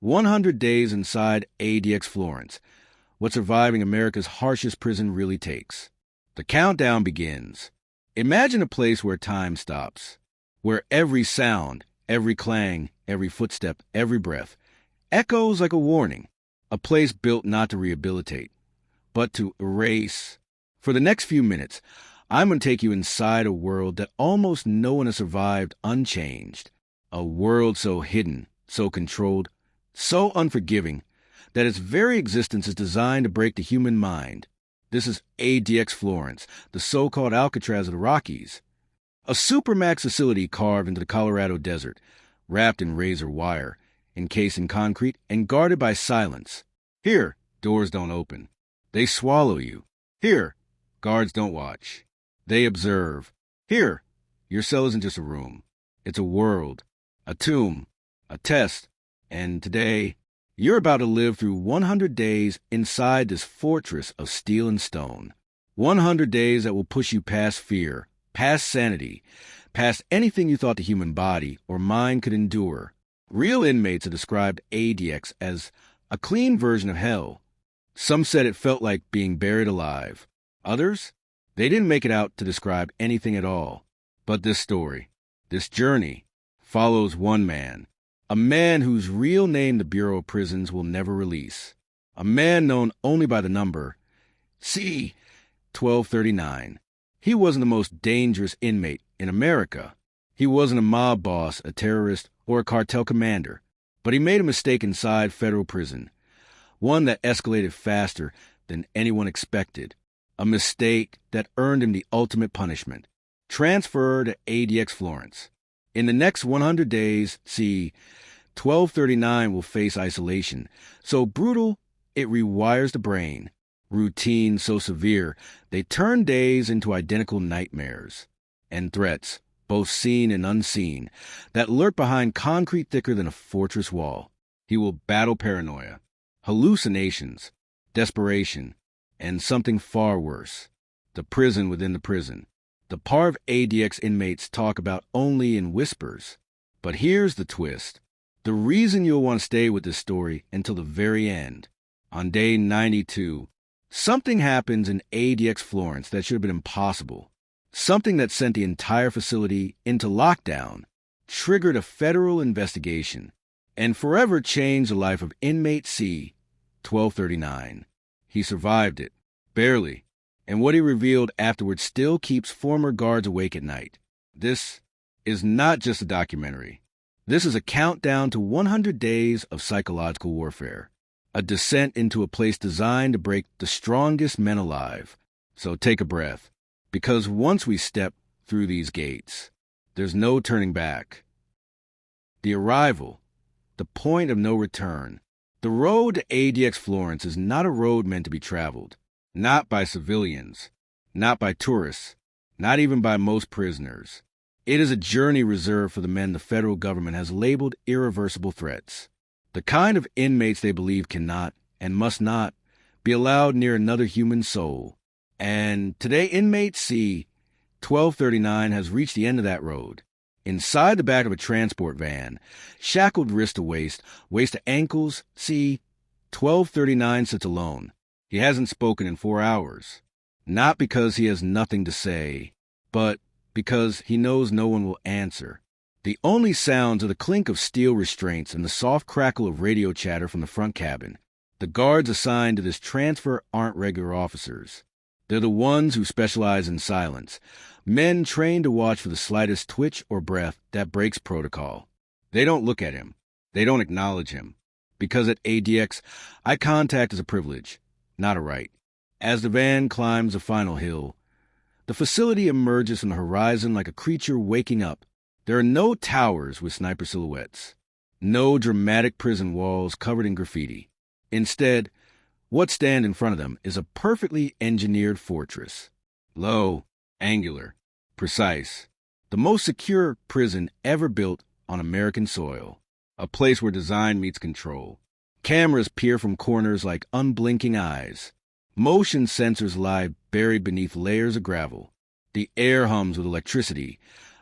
100 Days Inside ADX Florence, What Surviving America's Harshest Prison Really Takes. The countdown begins. Imagine a place where time stops, where every sound, every clang, every footstep, every breath echoes like a warning, a place built not to rehabilitate, but to erase. For the next few minutes, I'm going to take you inside a world that almost no one has survived unchanged, a world so hidden, so controlled, so unforgiving, that its very existence is designed to break the human mind. This is ADX Florence, the so-called Alcatraz of the Rockies, a Supermax facility carved into the Colorado desert, wrapped in razor wire, encased in concrete, and guarded by silence. Here, doors don't open. They swallow you. Here, guards don't watch. They observe. Here, your cell isn't just a room. It's a world, a tomb, a test. And today, you're about to live through 100 days inside this fortress of steel and stone. 100 days that will push you past fear, past sanity, past anything you thought the human body or mind could endure. Real inmates have described ADX as a clean version of hell. Some said it felt like being buried alive. Others, they didn't make it out to describe anything at all. But this story, this journey, follows one man. A man whose real name the Bureau of Prisons will never release. A man known only by the number C-1239. He wasn't the most dangerous inmate in America. He wasn't a mob boss, a terrorist, or a cartel commander. But he made a mistake inside federal prison. One that escalated faster than anyone expected. A mistake that earned him the ultimate punishment. Transfer to ADX Florence. In the next 100 days, C-1239 will face isolation, so brutal it rewires the brain. Routine so severe, they turn days into identical nightmares. And threats, both seen and unseen, that lurk behind concrete thicker than a fortress wall. He will battle paranoia, hallucinations, desperation, and something far worse, the prison within the prison. The part of ADX inmates talk about only in whispers. But here's the twist. The reason you'll want to stay with this story until the very end. On day 92, something happens in ADX Florence that should have been impossible. Something that sent the entire facility into lockdown, triggered a federal investigation, and forever changed the life of inmate C-1239. He survived it, barely. And what he revealed afterwards still keeps former guards awake at night. This is not just a documentary. This is a countdown to 100 days of psychological warfare. A descent into a place designed to break the strongest men alive. So take a breath, because once we step through these gates, there's no turning back. The arrival, the point of no return. The road to ADX Florence is not a road meant to be traveled. Not by civilians, not by tourists, not even by most prisoners. It is a journey reserved for the men the federal government has labeled irreversible threats. The kind of inmates they believe cannot and must not be allowed near another human soul. And today, inmate C-1239 has reached the end of that road. Inside the back of a transport van, shackled wrist to waist to ankles, C-1239 sits alone. He hasn't spoken in 4 hours, not because he has nothing to say, but because he knows no one will answer. The only sounds are the clink of steel restraints and the soft crackle of radio chatter from the front cabin. The guards assigned to this transfer aren't regular officers. They're the ones who specialize in silence, men trained to watch for the slightest twitch or breath that breaks protocol. They don't look at him. They don't acknowledge him. Because at ADX, eye contact is a privilege, not a right. As the van climbs the final hill, the facility emerges from the horizon like a creature waking up. There are no towers with sniper silhouettes, no dramatic prison walls covered in graffiti. Instead, what stands in front of them is a perfectly engineered fortress. Low, angular, precise. The most secure prison ever built on American soil. A place where design meets control. Cameras peer from corners like unblinking eyes. Motion sensors lie buried beneath layers of gravel. The air hums with electricity,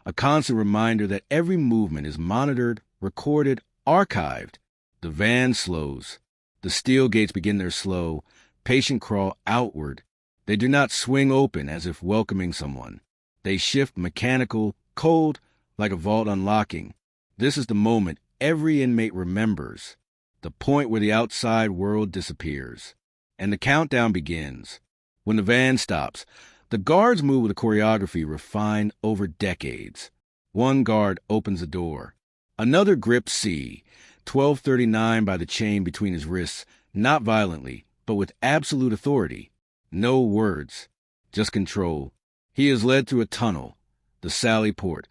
a constant reminder that every movement is monitored, recorded, archived. The van slows. The steel gates begin their slow, patient crawl outward. They do not swing open as if welcoming someone. They shift mechanical, cold, like a vault unlocking. This is the moment every inmate remembers, the point where the outside world disappears. And the countdown begins. When the van stops, the guards move with a choreography refined over decades. One guard opens the door. Another grips C, 1239 by the chain between his wrists, not violently, but with absolute authority. No words, just control. He is led through a tunnel, the Sally Port,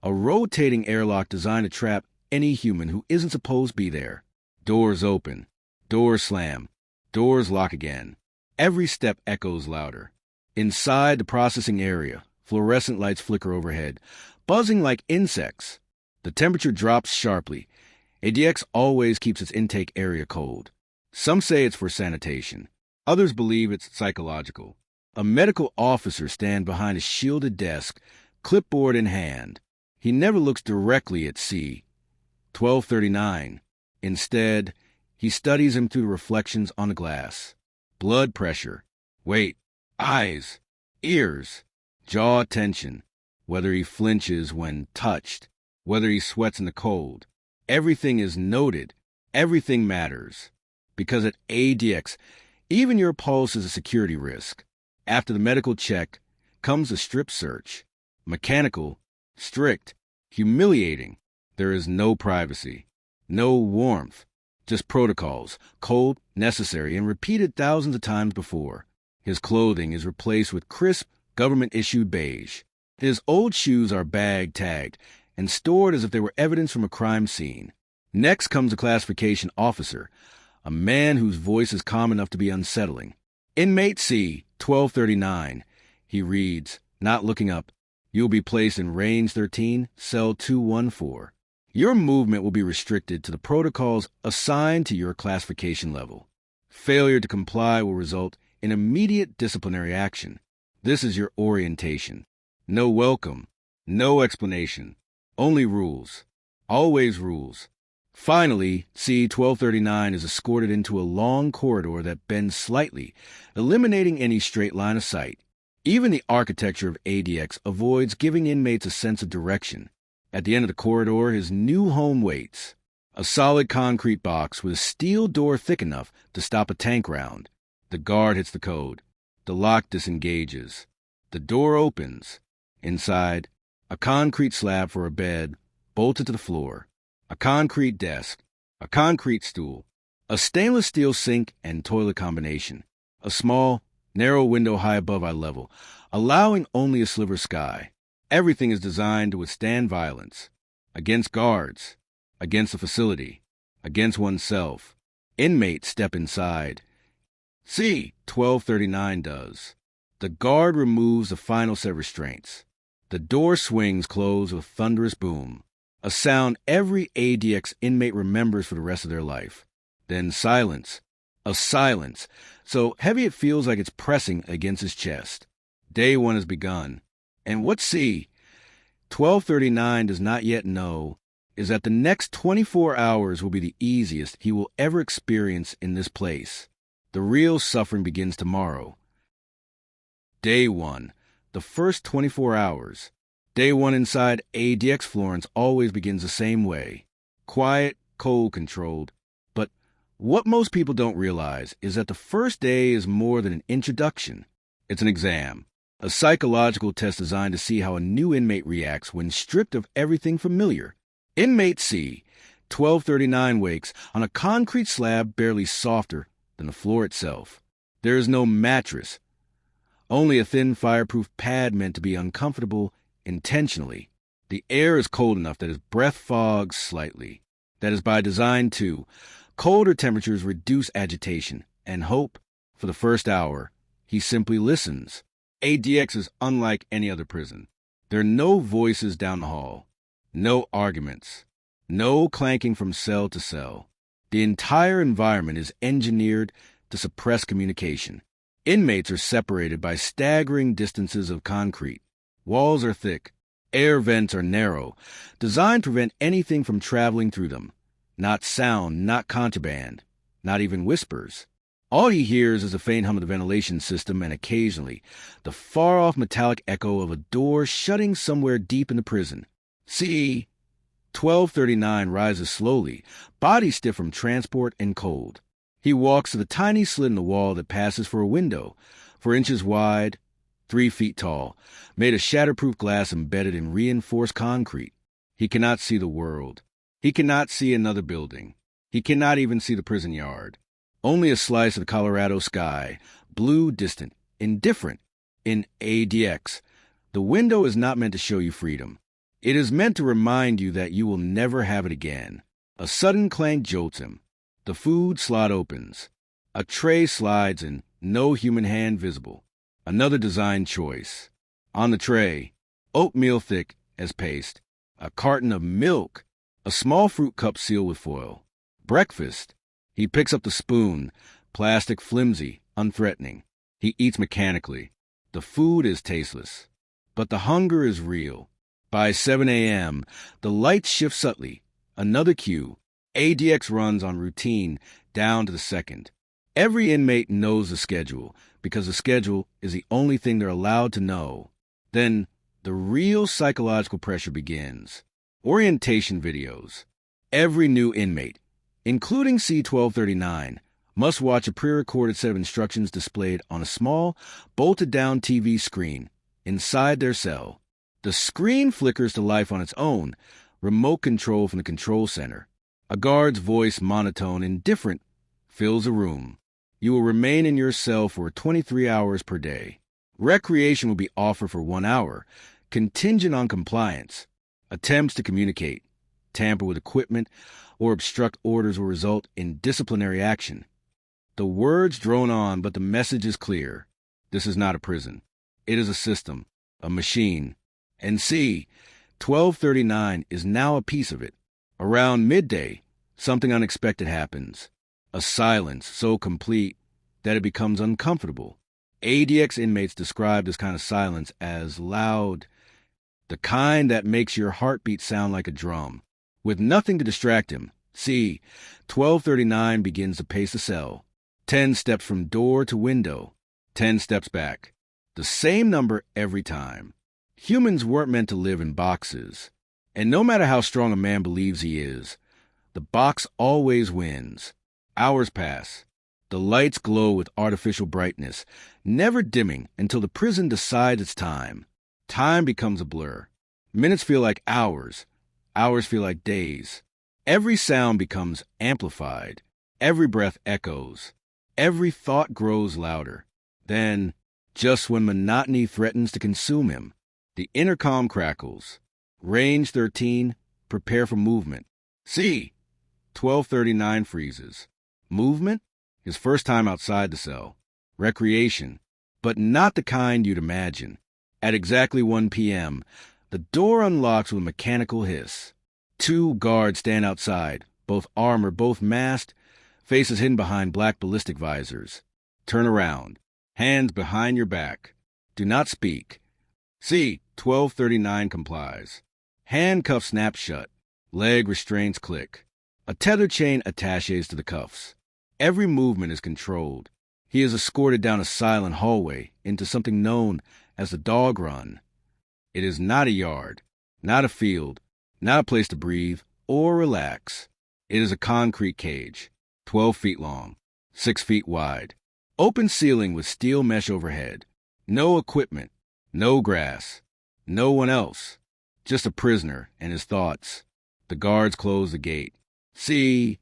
a rotating airlock designed to trap any human who isn't supposed to be there. Doors open, doors slam, doors lock again. Every step echoes louder. Inside the processing area, fluorescent lights flicker overhead, buzzing like insects. The temperature drops sharply. ADX always keeps its intake area cold. Some say it's for sanitation. Others believe it's psychological. A medical officer stands behind a shielded desk, clipboard in hand. He never looks directly at C, 1239. Instead, he studies him through the reflections on the glass. Blood pressure, weight, eyes, ears, jaw tension, whether he flinches when touched, whether he sweats in the cold. Everything is noted. Everything matters. Because at ADX, even your pulse is a security risk. After the medical check comes the strip search. Mechanical, strict, humiliating. There is no privacy, no warmth, just protocols, cold, necessary, and repeated thousands of times before. His clothing is replaced with crisp, government-issued beige. His old shoes are bag-tagged and stored as if they were evidence from a crime scene. Next comes a classification officer, a man whose voice is calm enough to be unsettling. Inmate C, 1239. He reads, not looking up, "You'll be placed in Range 13, Cell 214. Your movement will be restricted to the protocols assigned to your classification level. Failure to comply will result in immediate disciplinary action. This is your orientation. No welcome, no explanation, only rules. Always rules." Finally, C-1239 is escorted into a long corridor that bends slightly, eliminating any straight line of sight. Even the architecture of ADX avoids giving inmates a sense of direction. At the end of the corridor, his new home waits. A solid concrete box with a steel door thick enough to stop a tank round. The guard hits the code. The lock disengages. The door opens. Inside, a concrete slab for a bed, bolted to the floor. A concrete desk, a concrete stool, a stainless steel sink and toilet combination, a small, narrow window high above eye level, allowing only a sliver sky. Everything is designed to withstand violence, against guards, against the facility, against oneself. Inmates step inside. C, 1239 does. The guard removes the final set of restraints. The door swings closed with a thunderous boom. A sound every ADX inmate remembers for the rest of their life. Then silence. A silence, so heavy it feels like it's pressing against his chest. Day one has begun. And what C, 1239 does not yet know is that the next 24 hours will be the easiest he will ever experience in this place. The real suffering begins tomorrow. Day one, the first 24 hours. Day one inside ADX Florence always begins the same way. Quiet, cold-controlled. But what most people don't realize is that the first day is more than an introduction. It's an exam. A psychological test designed to see how a new inmate reacts when stripped of everything familiar. Inmate C, 1239 wakes on a concrete slab barely softer than the floor itself. There is no mattress. Only a thin fireproof pad meant to be uncomfortable intentionally. The air is cold enough that his breath fogs slightly. That is by design, too. Colder temperatures reduce agitation and hope. For the first hour, he simply listens. ADX is unlike any other prison. There are no voices down the hall, no arguments, no clanking from cell to cell. The entire environment is engineered to suppress communication. Inmates are separated by staggering distances of concrete. Walls are thick. Air vents are narrow, designed to prevent anything from traveling through them. Not sound, not contraband, not even whispers. All he hears is the faint hum of the ventilation system and occasionally the far-off metallic echo of a door shutting somewhere deep in the prison. See, 1239 rises slowly, body stiff from transport and cold. He walks to the tiny slit in the wall that passes for a window, 4 inches wide, 3 feet tall, made of shatterproof glass embedded in reinforced concrete. He cannot see the world. He cannot see another building. He cannot even see the prison yard. Only a slice of the Colorado sky, blue, distant, indifferent. In ADX, the window is not meant to show you freedom. It is meant to remind you that you will never have it again. A sudden clank jolts him. The food slot opens. A tray slides in, no human hand visible. Another design choice. On the tray, oatmeal thick as paste, a carton of milk, a small fruit cup sealed with foil. Breakfast. He picks up the spoon, plastic, flimsy, unthreatening. He eats mechanically. The food is tasteless, but the hunger is real. By 7 a.m., the lights shift subtly. Another cue. ADX runs on routine down to the second. Every inmate knows the schedule because the schedule is the only thing they're allowed to know. Then the real psychological pressure begins. Orientation videos. Every new inmate, including C-1239, must watch a pre-recorded set of instructions displayed on a small, bolted-down TV screen inside their cell. The screen flickers to life on its own, remote control from the control center. A guard's voice, monotone, indifferent, fills the room. You will remain in your cell for 23 hours per day. Recreation will be offered for 1 hour, contingent on compliance. Attempts to communicate, tamper with equipment, or obstruct orders will result in disciplinary action. The words drone on, but the message is clear. This is not a prison. It is a system, a machine. And see, 1239 is now a piece of it. Around midday, something unexpected happens. A silence so complete that it becomes uncomfortable. ADX inmates describe this kind of silence as loud, the kind that makes your heartbeat sound like a drum. With nothing to distract him, see, 1239 begins to pace the cell. 10 steps from door to window, 10 steps back. The same number every time. Humans weren't meant to live in boxes. And no matter how strong a man believes he is, the box always wins. Hours pass. The lights glow with artificial brightness, never dimming until the prison decides it's time. Time becomes a blur. Minutes feel like hours. Hours feel like days. Every sound becomes amplified. Every breath echoes. Every thought grows louder. Then, just when monotony threatens to consume him, the intercom crackles. Range 13, prepare for movement. See, 1239 freezes. Movement? His first time outside the cell. Recreation, but not the kind you'd imagine. At exactly 1 p.m., the door unlocks with a mechanical hiss. 2 guards stand outside, both armored, both masked, faces hidden behind black ballistic visors. Turn around. Hands behind your back. Do not speak. See, 1239 complies. Handcuffs snap shut. Leg restraints click. A tether chain attaches to the cuffs. Every movement is controlled. He is escorted down a silent hallway into something known as the dog run. It is not a yard, not a field, not a place to breathe or relax. It is a concrete cage, 12 feet long, 6 feet wide. Open ceiling with steel mesh overhead. No equipment, no grass, no one else. Just a prisoner and his thoughts. The guards close the gate. See,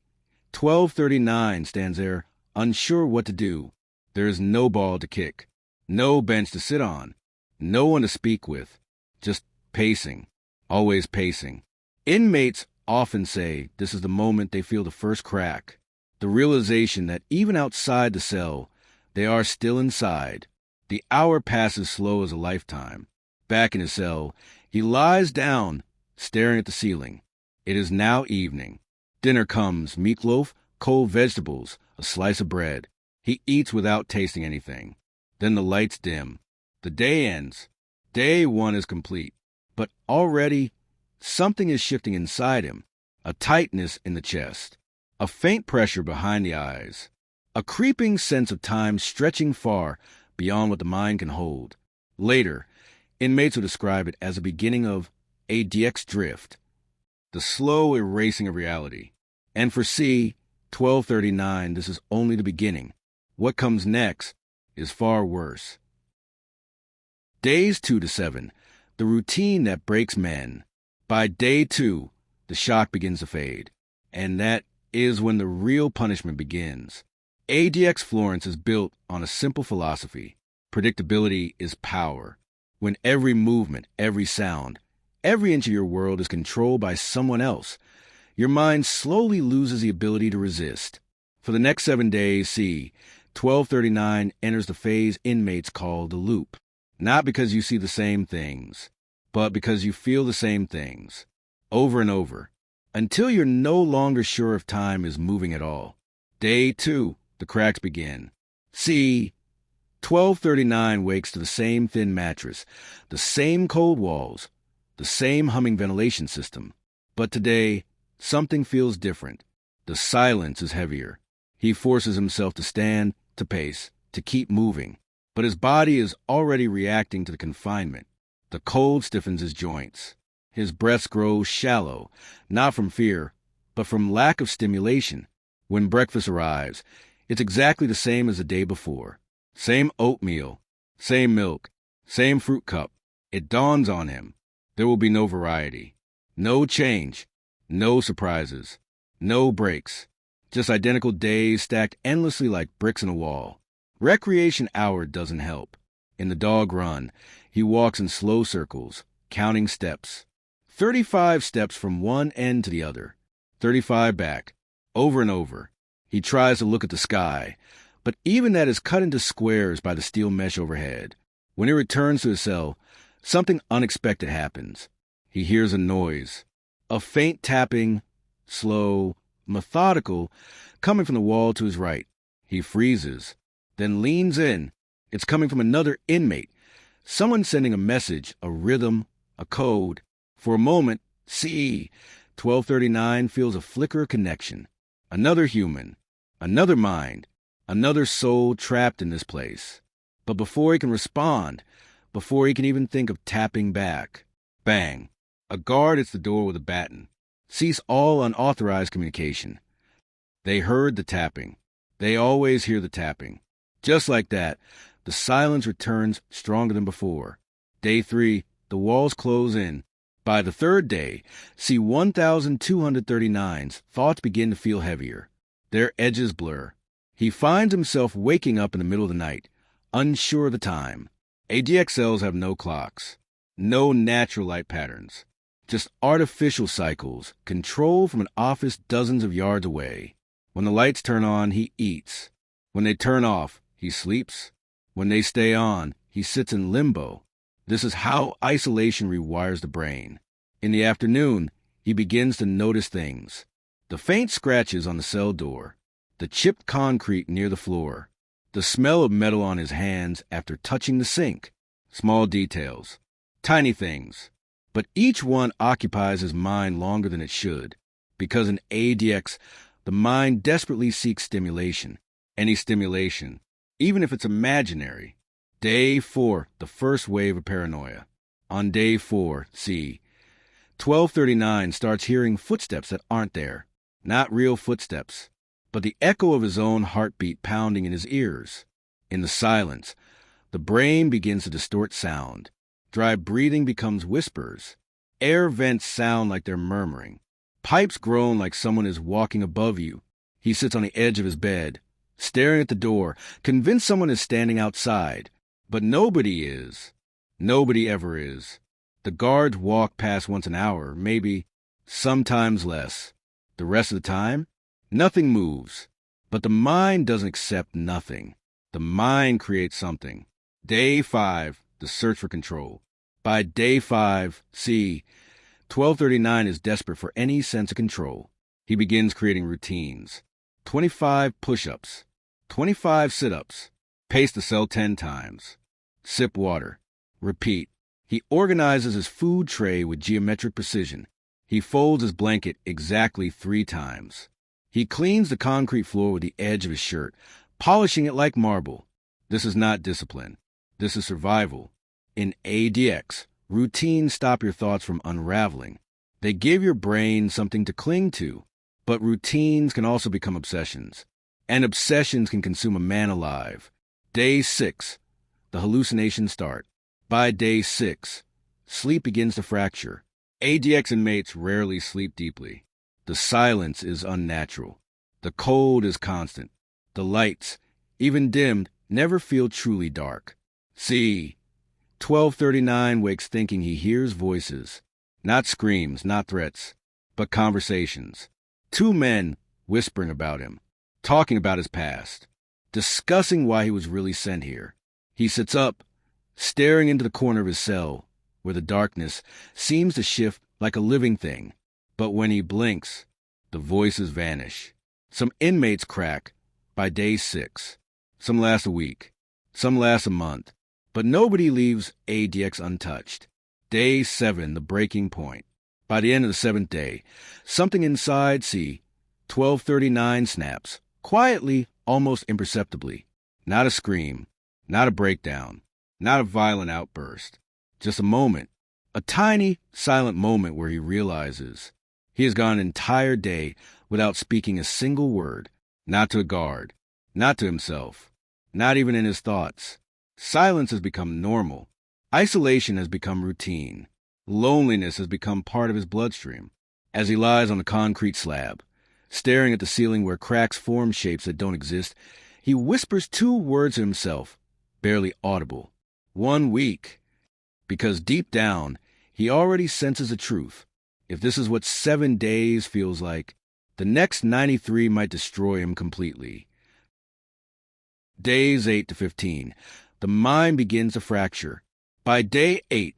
1239 stands there, unsure what to do. There is no ball to kick, no bench to sit on, no one to speak with. Just pacing, always pacing. Inmates often say this is the moment they feel the first crack, the realization that even outside the cell, they are still inside. The hour passes slow as a lifetime. Back in his cell, he lies down, staring at the ceiling. It is now evening. Dinner comes, meatloaf, cold vegetables, a slice of bread. He eats without tasting anything. Then the lights dim. The day ends. Day 1 is complete. But already, something is shifting inside him. a tightness in the chest, a faint pressure behind the eyes, a creeping sense of time stretching far beyond what the mind can hold. Later, inmates will describe it as a beginning of ADX drift, the slow erasing of reality. And for C-1239, this is only the beginning. What comes next is far worse. Days 2 to 7, the routine that breaks men. By day 2, the shock begins to fade, and that is when the real punishment begins. ADX Florence is built on a simple philosophy. Predictability is power. When every movement, every sound, every inch of your world is controlled by someone else, your mind slowly loses the ability to resist. For the next 7 days, C-1239 enters the phase inmates call the loop. Not because you see the same things, but because you feel the same things, over and over, until you're no longer sure if time is moving at all. Day 2, the cracks begin. C-1239 wakes to the same thin mattress, the same cold walls, the same humming ventilation system. But today, something feels different. The silence is heavier. He forces himself to stand, to pace, to keep moving. But his body is already reacting to the confinement. The cold stiffens his joints. His breaths grow shallow, not from fear, but from lack of stimulation. When breakfast arrives, it's exactly the same as the day before. Same oatmeal, same milk, same fruit cup. It dawns on him. There will be no variety, no change, no surprises, no breaks. Just identical days stacked endlessly like bricks in a wall. Recreation hour doesn't help. In the dog run, he walks in slow circles, counting steps. 35 steps from one end to the other, 35 back, over and over. He tries to look at the sky, but even that is cut into squares by the steel mesh overhead. When he returns to his cell, something unexpected happens. He hears a noise, a faint tapping, slow, methodical, coming from the wall to his right. He freezes, then leans in. It's coming from another inmate, someone sending a message, a rhythm, a code. For a moment, C-1239 feels a flicker of connection. Another human, another mind, another soul trapped in this place. But before he can respond, before he can even think of tapping back, bang, a guard hits the door with a baton. Cease all unauthorized communication. They heard the tapping. They always hear the tapping. Just like that, the silence returns stronger than before. Day 3, the walls close in. By the 3rd day, C-1239's thoughts begin to feel heavier. Their edges blur. He finds himself waking up in the middle of the night, unsure of the time. ADX cells have no clocks, no natural light patterns, just artificial cycles, controlled from an office dozens of yards away. When the lights turn on, he eats. When they turn off, he sleeps. When they stay on, he sits in limbo. This is how isolation rewires the brain. In the afternoon, he begins to notice things. The faint scratches on the cell door, the chipped concrete near the floor, the smell of metal on his hands after touching the sink. Small details, tiny things. But each one occupies his mind longer than it should, because in ADX, the mind desperately seeks stimulation. Any stimulation, even if it's imaginary. Day 4, the first wave of paranoia. On day 4, C-1239 starts hearing footsteps that aren't there. Not real footsteps, but the echo of his own heartbeat pounding in his ears. In the silence, the brain begins to distort sound. Dry breathing becomes whispers. Air vents sound like they're murmuring. Pipes groan like someone is walking above you. He sits on the edge of his bed, staring at the door, convinced someone is standing outside. But nobody is. Nobody ever is. The guards walk past once an hour, maybe, sometimes less. The rest of the time, nothing moves. But the mind doesn't accept nothing. The mind creates something. Day 5, the search for control. By day 5, C-1239 is desperate for any sense of control. He begins creating routines. 25 push-ups, 25 sit-ups, pace the cell 10 times, sip water, repeat. He organizes his food tray with geometric precision. He folds his blanket exactly 3 times. He cleans the concrete floor with the edge of his shirt, polishing it like marble. This is not discipline. This is survival. In ADX, routines stop your thoughts from unraveling. They give your brain something to cling to. But routines can also become obsessions. And obsessions can consume a man alive. Day 6, the hallucinations start. By day 6, sleep begins to fracture. ADX inmates rarely sleep deeply. The silence is unnatural. The cold is constant. The lights, even dimmed, never feel truly dark. See, 1239 wakes thinking he hears voices. Not screams, not threats, but conversations. 2 men whispering about him, talking about his past, discussing why he was really sent here. He sits up, staring into the corner of his cell, where the darkness seems to shift like a living thing. But when he blinks, the voices vanish. Some inmates crack by day 6. Some last a week. Some last a month. But nobody leaves ADX untouched. Day 7, the breaking point. By the end of the 7th day, something inside C, 1239 snaps, quietly, almost imperceptibly. Not a scream, not a breakdown, not a violent outburst. Just a moment, a tiny, silent moment where he realizes he has gone an entire day without speaking a single word, not to a guard, not to himself, not even in his thoughts. Silence has become normal. Isolation has become routine. Loneliness has become part of his bloodstream. As he lies on the concrete slab, staring at the ceiling where cracks form shapes that don't exist, he whispers 2 words to himself, barely audible. 1 week. Because deep down, he already senses the truth. If this is what 7 days feels like, the next 93 might destroy him completely. Days 8 to 15. The mind begins to fracture. By day 8,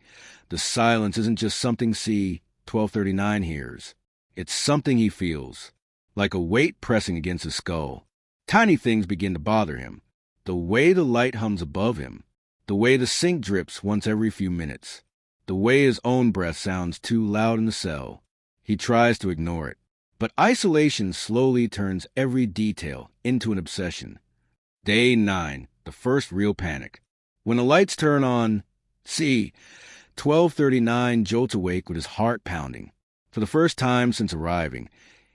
the silence isn't just something C, 1239 hears. It's something he feels, like a weight pressing against his skull. Tiny things begin to bother him. The way the light hums above him. The way the sink drips once every few minutes. The way his own breath sounds too loud in the cell. He tries to ignore it. But isolation slowly turns every detail into an obsession. Day 9, the first real panic. When the lights turn on, C, 1239 jolts awake with his heart pounding. For the first time since arriving,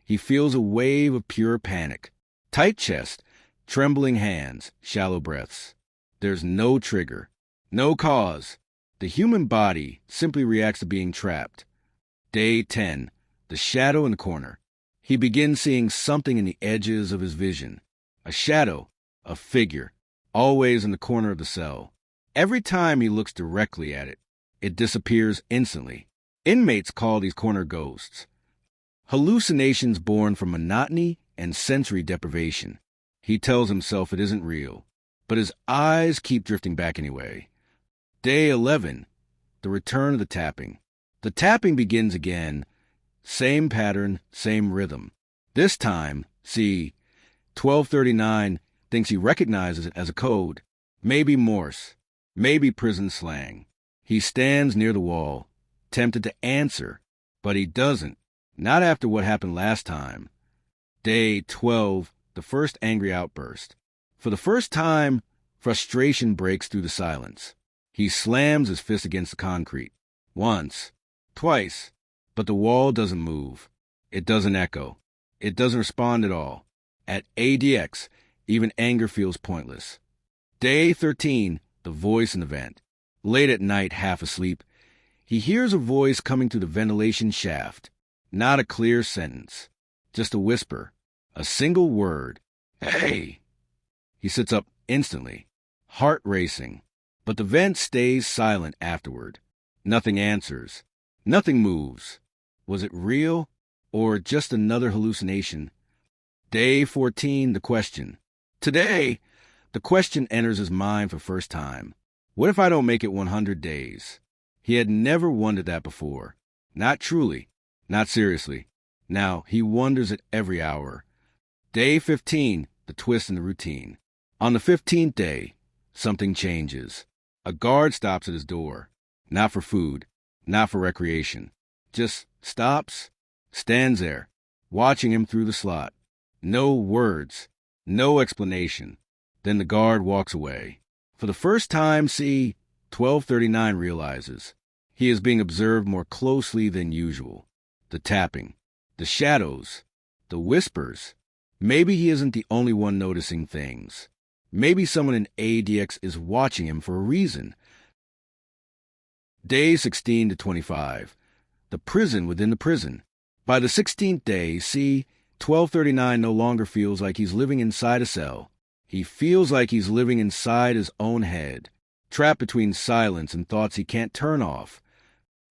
he feels a wave of pure panic. Tight chest, trembling hands, shallow breaths. There's no trigger, no cause. The human body simply reacts to being trapped. Day 10, the shadow in the corner. He begins seeing something in the edges of his vision. A shadow, a figure, always in the corner of the cell. Every time he looks directly at it, it disappears instantly. Inmates call these corner ghosts. Hallucinations born from monotony and sensory deprivation. He tells himself it isn't real, but his eyes keep drifting back anyway. Day 11, the return of the tapping. The tapping begins again. Same pattern, same rhythm. This time, see, 1239 thinks he recognizes it as a code. Maybe Morse. Maybe prison slang. He stands near the wall, tempted to answer, but he doesn't. Not after what happened last time. Day 12, the first angry outburst. For the first time, frustration breaks through the silence. He slams his fist against the concrete. Once, twice, but the wall doesn't move. It doesn't echo. It doesn't respond at all. At ADX, even anger feels pointless. Day 13, the voice in the vent. Late at night, half asleep, he hears a voice coming through the ventilation shaft. Not a clear sentence, just a whisper, a single word. Hey! He sits up instantly, heart racing, but the vent stays silent afterward. Nothing answers. Nothing moves. Was it real or just another hallucination? Day 14, the question. Today, the question enters his mind for first time. What if I don't make it 100 days? He had never wondered that before. Not truly. Not seriously. Now, he wonders it every hour. Day 15, the twist in the routine. On the 15th day, something changes. A guard stops at his door. Not for food. Not for recreation. Just stops, stands there, watching him through the slot. No words, no explanation. Then the guard walks away. For the first time, C. 1239 realizes he is being observed more closely than usual. The tapping, the shadows, the whispers. Maybe he isn't the only one noticing things. Maybe someone in ADX is watching him for a reason. Day 16 to 25. The prison within the prison. By the 16th day, C. 1239 no longer feels like he's living inside a cell. He feels like he's living inside his own head, trapped between silence and thoughts he can't turn off.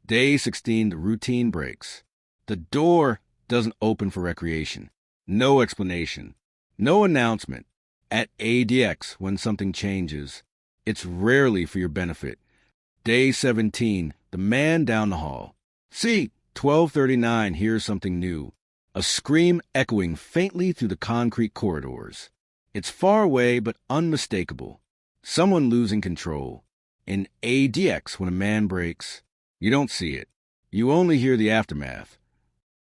Day 16, the routine breaks. The door doesn't open for recreation. No explanation. No announcement. At ADX, when something changes, it's rarely for your benefit. Day 17, the man down the hall. C. 1239 hears something new. A scream echoing faintly through the concrete corridors. It's far away but unmistakable. Someone losing control. In ADX, when a man breaks, you don't see it. You only hear the aftermath.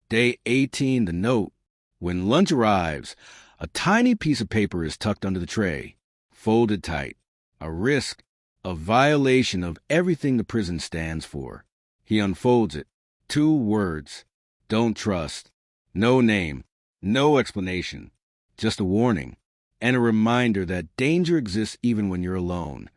Day 18, the note. When lunch arrives, a tiny piece of paper is tucked under the tray, folded tight. A risk, a violation of everything the prison stands for. He unfolds it. 2 words. Don't trust. No name. No explanation. Just a warning. And a reminder that danger exists even when you're alone.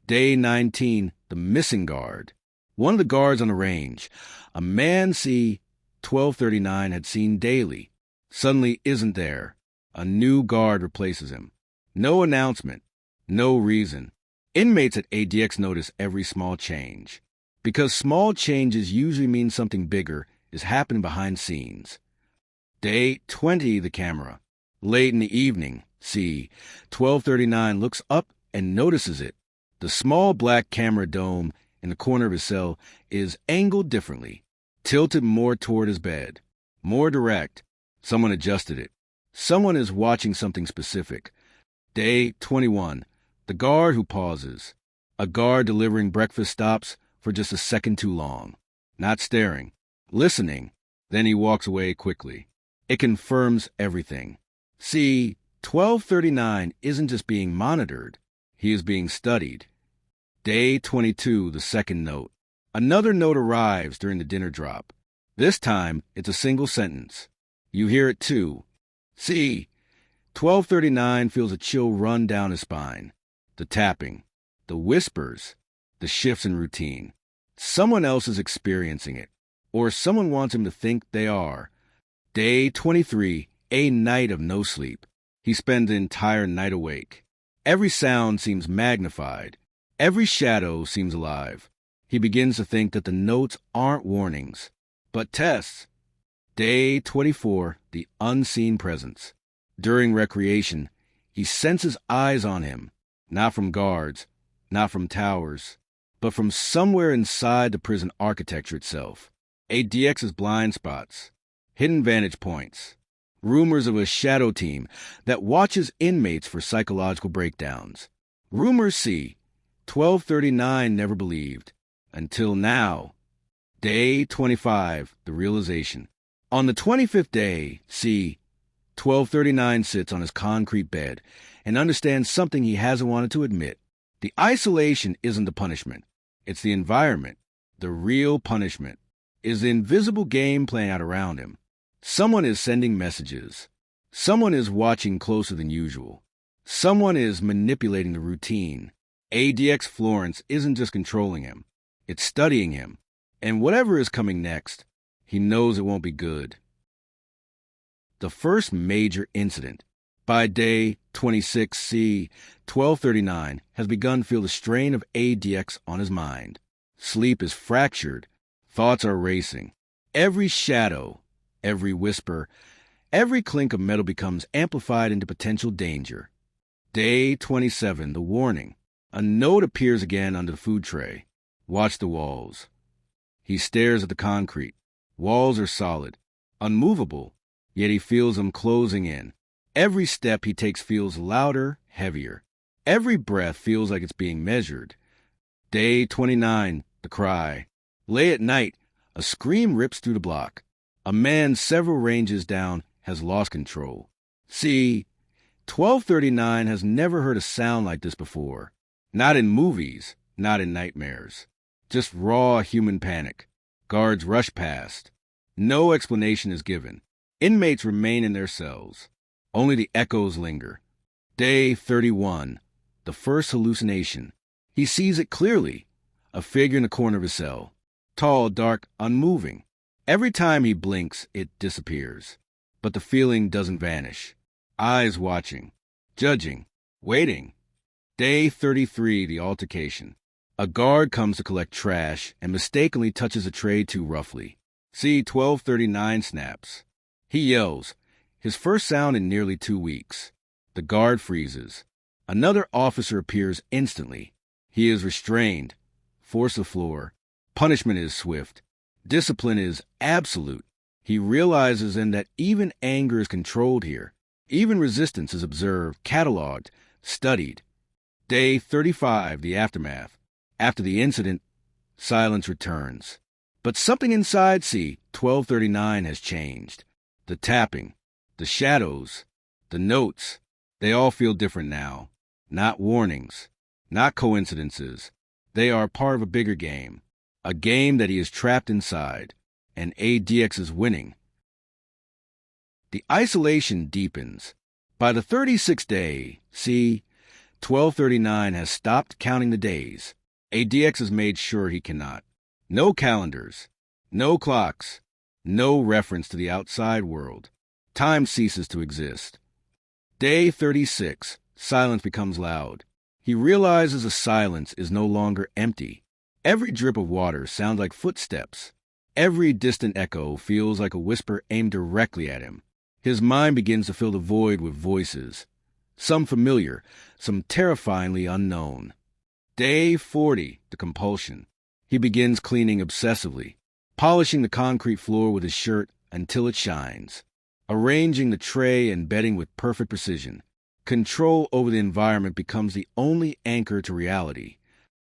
Day 19, the missing guard. One of the guards on the range. A man C. 1239 had seen daily. Suddenly isn't there. A new guard replaces him. No announcement. No reason. Inmates at ADX notice every small change. Because small changes usually mean something bigger is happening behind scenes. Day 20, the camera. Late in the evening, C. 1239 looks up and notices it. The small black camera dome in the corner of his cell is angled differently, tilted more toward his bed, more direct. Someone adjusted it. Someone is watching something specific. Day 21, the guard who pauses. A guard delivering breakfast stops for just a second too long. Not staring, listening. Then he walks away quickly. It confirms everything. See, 1239 isn't just being monitored. He is being studied. Day 22, the second note. Another note arrives during the dinner drop. This time, it's a single sentence. You hear it too. See, 1239 feels a chill run down his spine. The tapping, the whispers, the shifts in routine. Someone else is experiencing it, or someone wants him to think they are. Day 23, a night of no sleep. He spends the entire night awake. Every sound seems magnified. Every shadow seems alive. He begins to think that the notes aren't warnings, but tests. Day 24, the unseen presence. During recreation, he senses eyes on him, not from guards, not from towers, but from somewhere inside the prison architecture itself. ADX's blind spots, hidden vantage points, rumors of a shadow team that watches inmates for psychological breakdowns. Rumors C. 1239 never believed. Until now. Day 25, the realization. On the 25th day, C. 1239 sits on his concrete bed and understands something he hasn't wanted to admit. The isolation isn't the punishment. It's the environment. The real punishment is the invisible game playing out around him. Someone is sending messages. Someone is watching closer than usual. Someone is manipulating the routine. ADX Florence isn't just controlling him. It's studying him. And whatever is coming next, he knows it won't be good. The first major incident, by day 26C, 1239, has begun to feel the strain of ADX on his mind. Sleep is fractured. Thoughts are racing. Every shadow, every whisper, every clink of metal becomes amplified into potential danger. Day 27, the warning. A note appears again under the food tray. Watch the walls. He stares at the concrete. Walls are solid, unmovable, yet he feels them closing in. Every step he takes feels louder, heavier. Every breath feels like it's being measured. Day 29, the cry. Late at night, A scream rips through the block. A man several ranges down has lost control. See, 1239 has never heard a sound like this before. Not in movies, not in nightmares. Just raw human panic. Guards rush past. No explanation is given. Inmates remain in their cells. Only the echoes linger. Day 31. The first hallucination. He sees it clearly. A figure in the corner of his cell. Tall, dark, unmoving. Every time he blinks, it disappears. But the feeling doesn't vanish. Eyes watching. Judging. Waiting. Day 33. The altercation. A guard comes to collect trash and mistakenly touches a tray too roughly. See 1239 snaps. He yells. His first sound in nearly 2 weeks. The guard freezes. Another officer appears instantly. He is restrained. Force the floor. Punishment is swift. Discipline is absolute. He realizes then that even anger is controlled here. Even resistance is observed, cataloged, studied. Day 35, the aftermath. After the incident, silence returns. But something inside C, 1239, has changed. The tapping, the shadows, the notes, they all feel different now. Not warnings, not coincidences. They are part of a bigger game. A game that he is trapped inside. And ADX is winning. The isolation deepens. By the 36th day, C, 1239 has stopped counting the days. ADX has made sure he cannot. No calendars, no clocks, no reference to the outside world. Time ceases to exist. Day 36, silence becomes loud. He realizes the silence is no longer empty. Every drip of water sounds like footsteps. Every distant echo feels like a whisper aimed directly at him. His mind begins to fill the void with voices. Some familiar, some terrifyingly unknown. Day 40, the compulsion. He begins cleaning obsessively, polishing the concrete floor with his shirt until it shines, arranging the tray and bedding with perfect precision. Control over the environment becomes the only anchor to reality.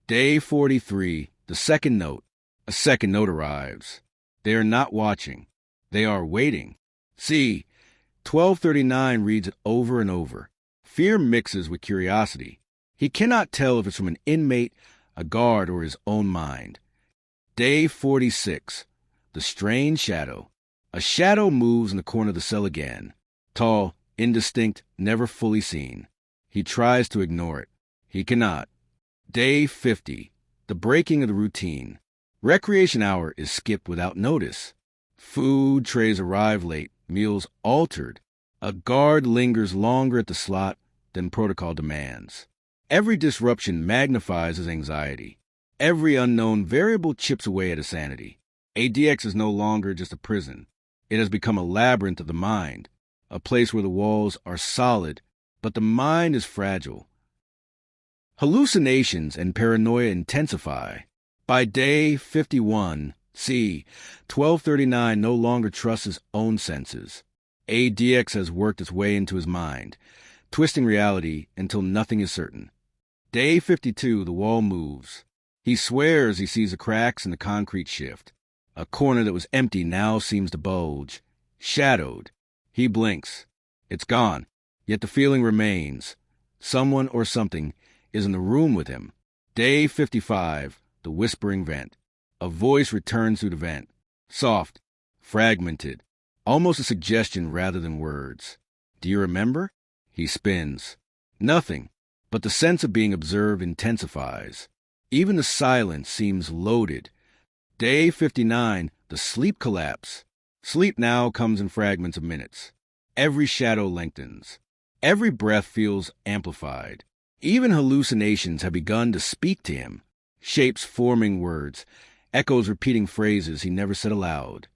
Day 43, the second note. A second note arrives. They are not watching. They are waiting. See, 1239 reads it over and over. Fear mixes with curiosity. He cannot tell if it's from an inmate, a guard, or his own mind. Day 46. The strange shadow. A shadow moves in the corner of the cell again. Tall, indistinct, never fully seen. He tries to ignore it. He cannot. Day 50. The breaking of the routine. Recreation hour is skipped without notice. Food trays arrive late, meals altered. A guard lingers longer at the slot than protocol demands. Every disruption magnifies his anxiety. Every unknown variable chips away at his sanity. ADX is no longer just a prison. It has become a labyrinth of the mind, a place where the walls are solid, but the mind is fragile. Hallucinations and paranoia intensify. By day 51, C, 1239 no longer trusts his own senses. ADX has worked its way into his mind, twisting reality until nothing is certain. Day 52, the wall moves. He swears he sees the cracks in the concrete shift. A corner that was empty now seems to bulge. Shadowed. He blinks. It's gone. Yet the feeling remains. Someone or something is in the room with him. Day 55, the whispering vent. A voice returns through the vent. Soft. Fragmented. Almost a suggestion rather than words. Do you remember? He spins. Nothing. But the sense of being observed intensifies. Even the silence seems loaded. Day 59, the sleep collapse. Sleep now comes in fragments of minutes. Every shadow lengthens. Every breath feels amplified. Even hallucinations have begun to speak to him. Shapes forming words. Echoes repeating phrases he never said aloud.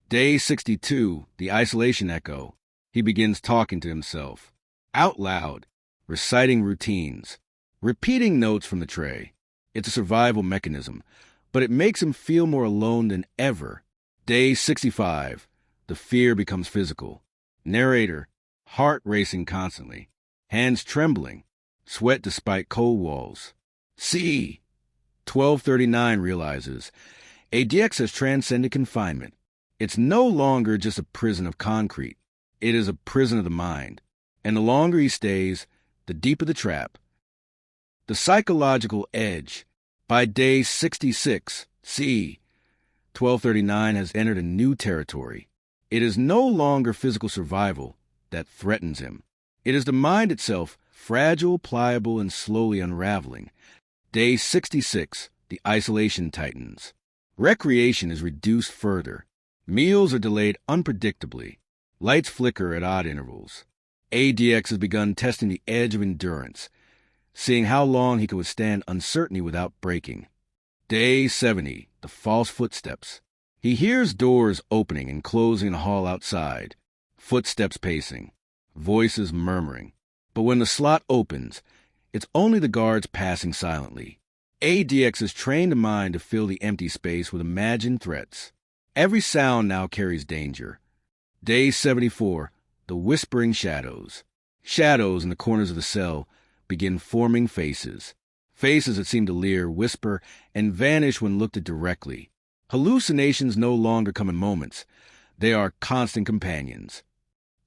Day 62, the isolation echo. He begins talking to himself. Out loud. Reciting routines, repeating notes from the tray. It's a survival mechanism, but it makes him feel more alone than ever. Day 65. The fear becomes physical. Narrator, heart racing constantly, hands trembling, sweat despite cold walls. C. 1239 realizes ADX has transcended confinement. It's no longer just a prison of concrete. It is a prison of the mind. And the longer he stays, the deeper the trap. The psychological edge. By day 66, C, 1239 has entered a new territory. It is no longer physical survival that threatens him. It is the mind itself, fragile, pliable, and slowly unraveling. Day 66, the isolation tightens. Recreation is reduced further. Meals are delayed unpredictably. Lights flicker at odd intervals. ADX has begun testing the edge of endurance, seeing how long he could withstand uncertainty without breaking. Day 70, the false footsteps. He hears doors opening and closing in the hall outside, footsteps pacing, voices murmuring. But when the slot opens, it's only the guards passing silently. ADX has trained the mind to fill the empty space with imagined threats. Every sound now carries danger. Day 74, the whispering shadows. Shadows in the corners of the cell begin forming faces. Faces that seem to leer, whisper, and vanish when looked at directly. Hallucinations no longer come in moments. They are constant companions.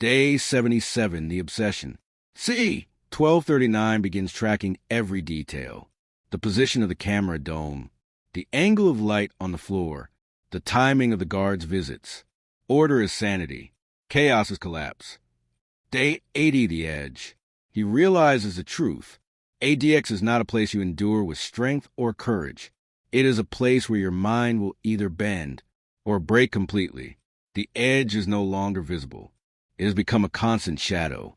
Day 77, the obsession. C, 1239 begins tracking every detail. The position of the camera dome, the angle of light on the floor, the timing of the guards' visits. Order is sanity. Chaos is collapse. Day 80, the edge. He realizes the truth. ADX is not a place you endure with strength or courage. It is a place where your mind will either bend or break completely. The edge is no longer visible. It has become a constant shadow.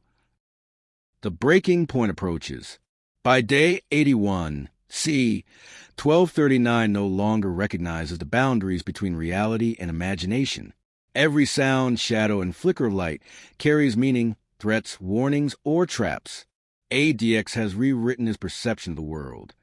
The breaking point approaches. By day 81, C, 1239 no longer recognizes the boundaries between reality and imagination. Every sound, shadow, and flicker of light carries meaning, threats, warnings, or traps. ADX has rewritten his perception of the world.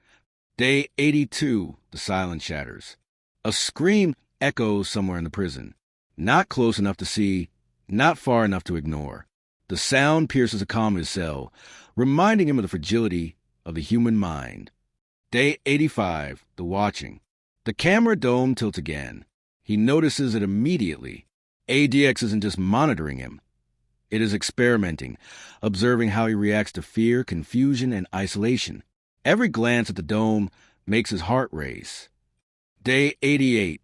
Day 82, the silence shatters. A scream echoes somewhere in the prison. Not close enough to see, not far enough to ignore. The sound pierces the calm of his cell, reminding him of the fragility of the human mind. Day 85, the watching. The camera dome tilts again. He notices it immediately. ADX isn't just monitoring him. It is experimenting, observing how he reacts to fear, confusion, and isolation. Every glance at the dome makes his heart race. Day 88.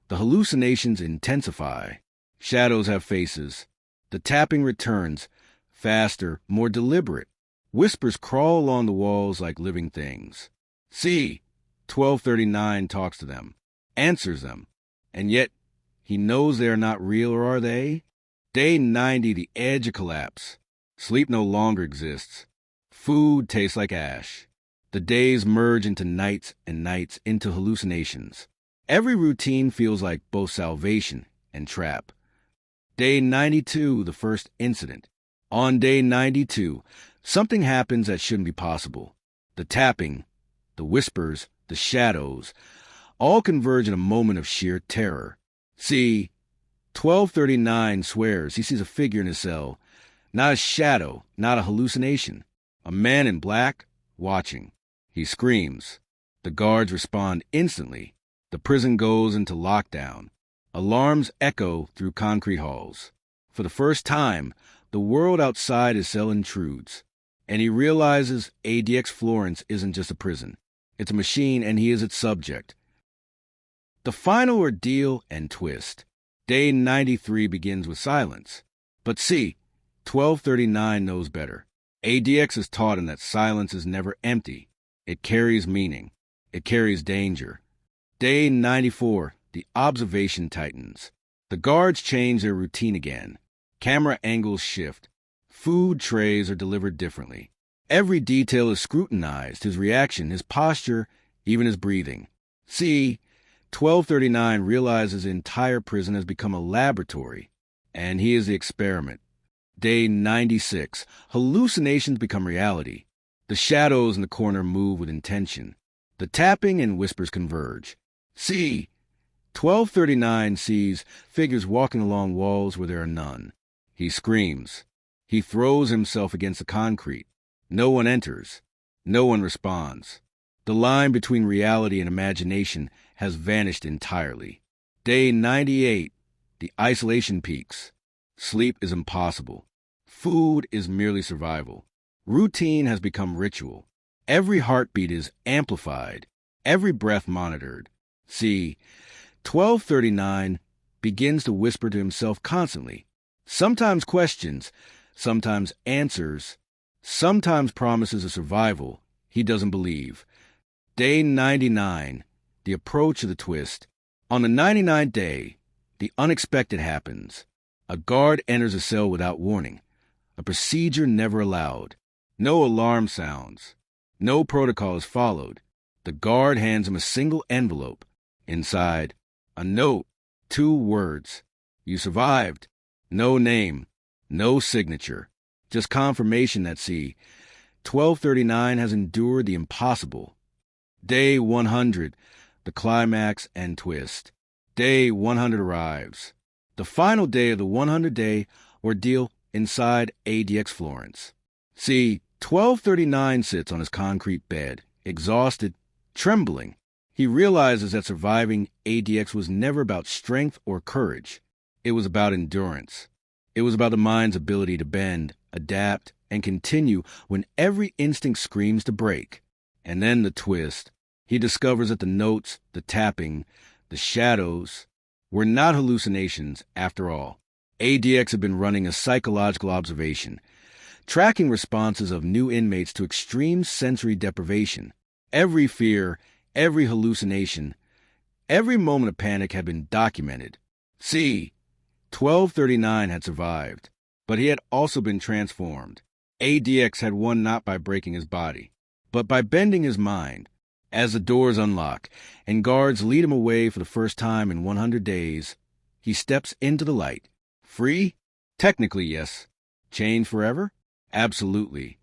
The hallucinations intensify. Shadows have faces. The tapping returns, faster, more deliberate. Whispers crawl along the walls like living things. C, 1239 talks to them, answers them, and yet he knows they are not real, or are they? Day 90, the edge of collapse. Sleep no longer exists. Food tastes like ash. The days merge into nights and nights into hallucinations. Every routine feels like both salvation and trap. Day 92, the first incident. On day 92, something happens that shouldn't be possible. The tapping, the whispers, the shadows, all converge in a moment of sheer terror. See, 1239 swears he sees a figure in his cell, not a shadow, not a hallucination. A man in black, watching. He screams. The guards respond instantly. The prison goes into lockdown. Alarms echo through concrete halls. For the first time, the world outside his cell intrudes, and he realizes ADX Florence isn't just a prison. It's a machine, and he is its subject. The final ordeal and twist. Day 93 begins with silence. But see, 1239 knows better. ADX is taught him that silence is never empty. It carries meaning. It carries danger. Day 94, the observation tightens. The guards change their routine again. Camera angles shift. Food trays are delivered differently. Every detail is scrutinized, his reaction, his posture, even his breathing. See, 1239 realizes the entire prison has become a laboratory, and he is the experiment. Day 96, hallucinations become reality. The shadows in the corner move with intention. The tapping and whispers converge. See, 1239 sees figures walking along walls where there are none. He screams. He throws himself against the concrete. No one enters. No one responds. The line between reality and imagination has vanished entirely. Day 98, the isolation peaks. Sleep is impossible. Food is merely survival. Routine has become ritual. Every heartbeat is amplified. Every breath monitored. See, 1239 begins to whisper to himself constantly. Sometimes questions, sometimes answers, sometimes promises of survival he doesn't believe. Day 99, the approach of the twist. On the 99th day, the unexpected happens. A guard enters a cell without warning. A procedure never allowed. No alarm sounds. No protocol is followed. The guard hands him a single envelope. Inside, a note, 2 words. You survived. No name, no signature. Just confirmation that 1239 has endured the impossible. Day 100, the climax and twist. Day 100 arrives. The final day of the 100-day ordeal inside ADX Florence. 1239 sits on his concrete bed, exhausted, trembling. He realizes that surviving ADX was never about strength or courage. It was about endurance. It was about the mind's ability to bend, adapt, and continue when every instinct screams to break. And then the twist. He discovers that the notes, the tapping, the shadows were not hallucinations after all. ADX had been running a psychological observation, tracking responses of new inmates to extreme sensory deprivation. Every fear, every hallucination, every moment of panic had been documented. 1239 had survived, but he had also been transformed. ADX had won not by breaking his body, but by bending his mind. As the doors unlock and guards lead him away for the first time in 100 days, he steps into the light. Free? Technically, yes. Chained forever? Absolutely.